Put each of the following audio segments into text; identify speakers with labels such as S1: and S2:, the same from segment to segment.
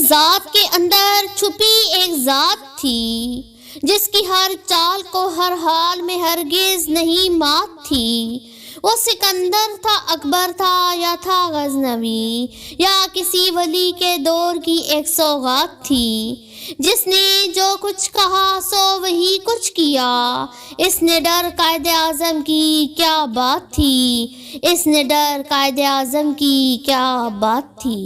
S1: ذات کے اندر چھپی ایک ذات تھی جس کی ہر چال کو ہر حال میں ہرگز نہیں مات تھی۔ وہ سکندر تھا، اکبر تھا، یا تھا غزنوی، یا کسی ولی کے دور کی ایک سوغات تھی۔ جس نے جو کچھ کہا سو وہی کچھ کیا، اس نے ڈر قائد اعظم کی کیا بات تھی، اس نے ڈر قائد اعظم کی کیا بات تھی۔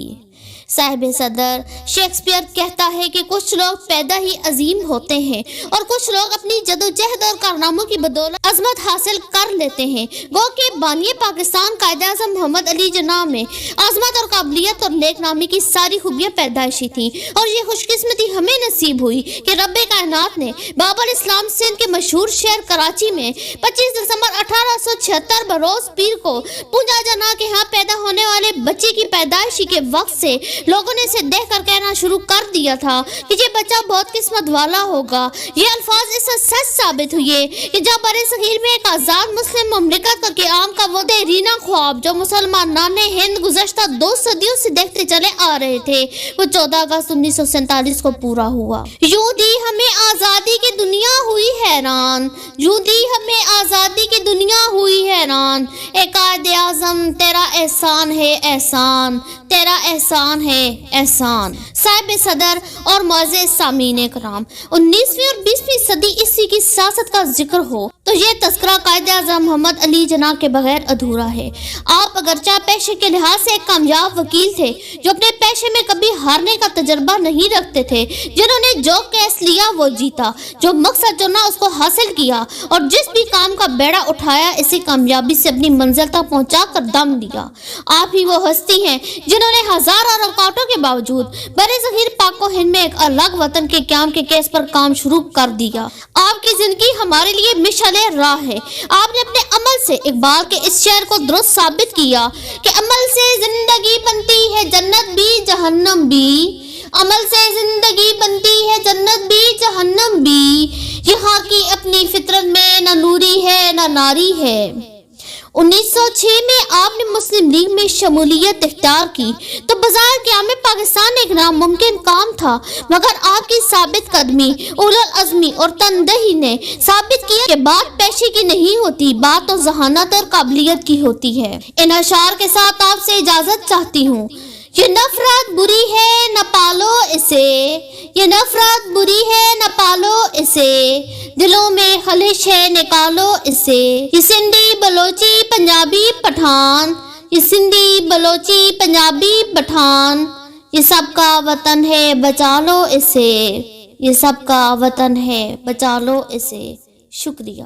S1: صاحب صدر شیکسپیئر کہتا ہے کہ کچھ لوگ پیدا ہی عظیم ہوتے ہیں اور کچھ لوگ اپنی جدوجہد اور کارناموں کی بدولت عظمت حاصل کر لیتے ہیں۔ گو کہ بانی پاکستان قائد اعظم محمد علی جناح میں عظمت اور قابلیت اور نیک نامی کی ساری خوبیاں پیدائشی تھیں، اور یہ خوش قسمتی ہمیں نصیب ہوئی کہ رب کائنات نے باب الاسلام سندھ کے مشہور شہر کراچی میں 25 دسمبر 1876 بروز پیر کو پونجا جناح کے ہاں پیدا ہونے والے بچے کی پیدائشی کے وقت سے لوگوں نے اسے دیکھ کر کہنا شروع کر دیا تھا کہ یہ بچہ بہت قسمت والا ہوگا۔ یہ الفاظ اس سے سچ ثابت ہوئے کہ جب برِ صغیر میں ایک آزاد مسلم مملکت کا قیام کا وہ دیرینہ خواب جو مسلمانان ہند گزشتہ 2 صدیوں سے دیکھتے چلے آ رہے تھے، وہ 14 اگست 1947 کو پورا ہوا۔ یوں دی ہمیں آزادی کی دنیا ہوئی حیران، یوں دی ہمیں آزادی کی دنیا ہوئی حیران، اے قائد اعظم تیرا احسان ہے احسان، تیرا احسان ہے احسان۔ صاحب صدر اور معزز سامعین کرام، 19ویں اور 20ویں صدی عیسوی کی سیاست کا ذکر ہو تو یہ تذکرہ قائد اعظم محمد علی جناح کے بغیر ادھورا ہے۔ آپ اگرچہ پیشے کے لحاظ سے ایک کامیاب وکیل تھے جو اپنے پیشے میں کبھی ہارنے کا تجربہ نہیں رکھتے تھے، جنہوں نے جو کیس لیا وہ جیتا، جو مقصد چنا اس کو حاصل کیا، اور جس بھی کام کا بیڑا اٹھایا اسے کامیابی سے اپنی منزل تک پہنچا کر دم لیا۔ آپ ہی وہ ہستی ہیں جنہوں نے ہزاروں رکاوٹوں کے باوجود برِ صغیر پاک و ہند میں ایک الگ وطن کے قیام کے کیس پر کام شروع کر دیا۔ آپ کی زندگی ہمارے لیے مشعل راہ ہے۔ آپ نے اپنے عمل سے اقبال کے اس شعر کو درست ثابت کیا کہ عمل سے زندگی بنتی ہے جنت بھی جہنم بھی، عمل سے زندگی بنتی ہے جنت بھی جہنم بھی، یہاں کی اپنی فطرت میں نہ نوری ہے نہ ناری ہے۔ 1906 میں آپ نے مسلم لیگ میں شمولیت اختیار کی تو بظاہر قیام پاکستان ایک ناممکن کام تھا، مگر آپ کی ثابت قدمی، اولو العزمی اور تندہی نے ثابت کیا کہ بات پیشے کی نہیں ہوتی، بات تو ذہانت اور قابلیت کی ہوتی ہے۔ ان اشعار کے ساتھ آپ سے اجازت چاہتی ہوں۔ یہ نفرت بری ہے نہ پالو اسے، یہ نفرت بری ہے نہ پالو اسے، دلوں میں خلش ہے نکالو اسے، یہ سندھی بلوچی پنجابی پٹھان، یہ سندھی بلوچی پنجابی پٹھان، یہ سب کا وطن ہے بچا لو اسے، یہ سب کا وطن ہے بچا لو اسے۔ شکریہ۔